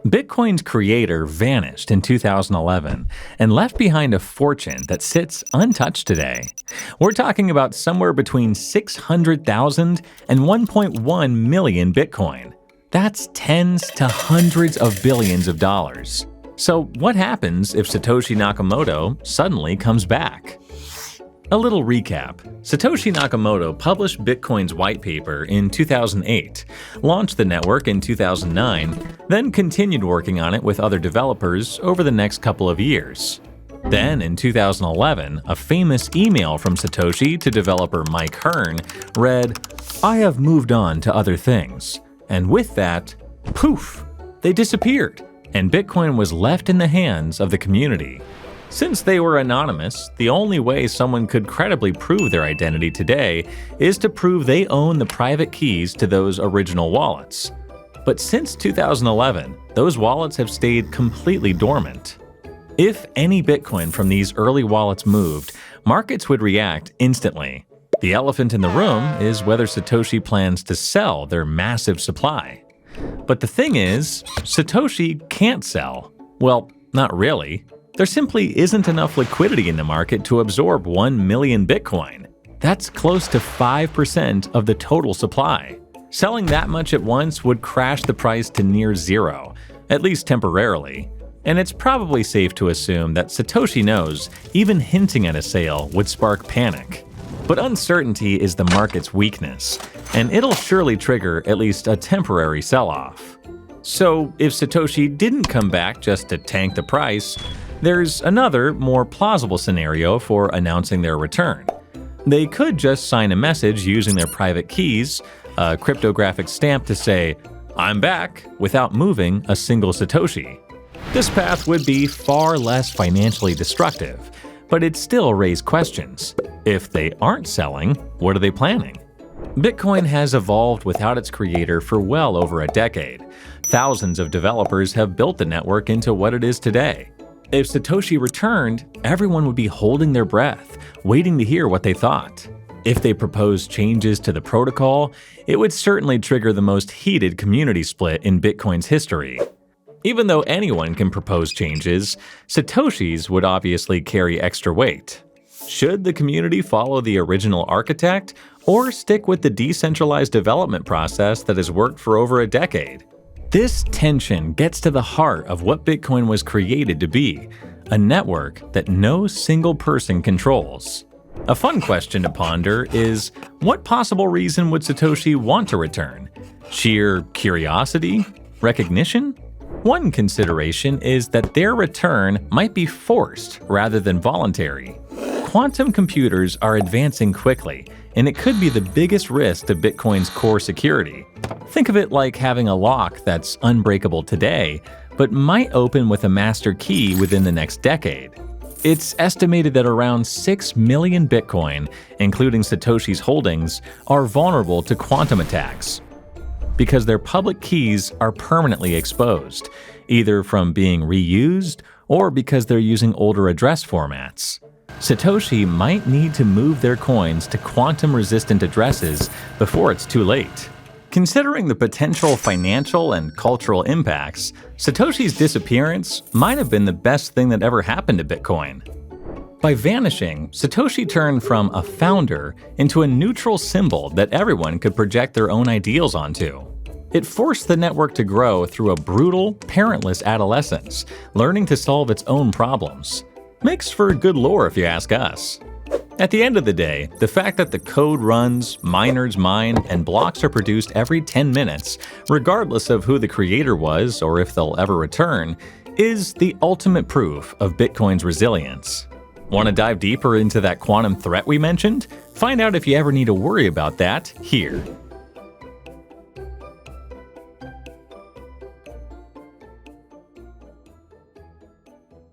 Bitcoin's creator vanished in 2011 and left behind a fortune that sits untouched today. We're talking about somewhere between 600,000 and 1.1 million Bitcoin. That's tens to hundreds of billions of dollars. So what happens if Satoshi Nakamoto suddenly comes back? A little recap. Satoshi Nakamoto published Bitcoin's white paper in 2008, launched the network in 2009, then continued working on it with other developers over the next couple of years. Then, in 2011, a famous email from Satoshi to developer Mike Hearn read, "I have moved on to other things." And with that, poof, they disappeared, and Bitcoin was left in the hands of the community. Since they were anonymous, the only way someone could credibly prove their identity today is to prove they own the private keys to those original wallets. But since 2011, those wallets have stayed completely dormant. If any Bitcoin from these early wallets moved, markets would react instantly. The elephant in the room is whether Satoshi plans to sell their massive supply. But the thing is, Satoshi can't sell. Well, not really. There simply isn't enough liquidity in the market to absorb 1 million Bitcoin. That's close to 5% of the total supply. Selling that much at once would crash the price to near zero, at least temporarily. And it's probably safe to assume that Satoshi knows even hinting at a sale would spark panic. But uncertainty is the market's weakness, and it'll surely trigger at least a temporary sell-off. So if Satoshi didn't come back just to tank the price, there's another, more plausible scenario for announcing their return. They could just sign a message using their private keys, a cryptographic stamp to say, "I'm back," without moving a single Satoshi. This path would be far less financially destructive, but it'd still raise questions. If they aren't selling, what are they planning? Bitcoin has evolved without its creator for well over a decade. Thousands of developers have built the network into what it is today. If Satoshi returned, everyone would be holding their breath, waiting to hear what they thought. If they proposed changes to the protocol, it would certainly trigger the most heated community split in Bitcoin's history. Even though anyone can propose changes, Satoshis would obviously carry extra weight. Should the community follow the original architect or stick with the decentralized development process that has worked for over a decade? This tension gets to the heart of what Bitcoin was created to be, a network that no single person controls. A fun question to ponder is, what possible reason would Satoshi want to return? Sheer curiosity? Recognition? One consideration is that their return might be forced rather than voluntary. Quantum computers are advancing quickly, and it could be the biggest risk to Bitcoin's core security. Think of it like having a lock that's unbreakable today, but might open with a master key within the next decade. It's estimated that around 6 million Bitcoin, including Satoshi's holdings, are vulnerable to quantum attacks because their public keys are permanently exposed, either from being reused or because they're using older address formats. Satoshi might need to move their coins to quantum-resistant addresses before it's too late. Considering the potential financial and cultural impacts, Satoshi's disappearance might have been the best thing that ever happened to Bitcoin. By vanishing, Satoshi turned from a founder into a neutral symbol that everyone could project their own ideals onto. It forced the network to grow through a brutal, parentless adolescence, learning to solve its own problems. Makes for good lore if you ask us. At the end of the day, the fact that the code runs, miners mine, and blocks are produced every 10 minutes, regardless of who the creator was or if they'll ever return, is the ultimate proof of Bitcoin's resilience. Want to dive deeper into that quantum threat we mentioned? Find out if you ever need to worry about that here.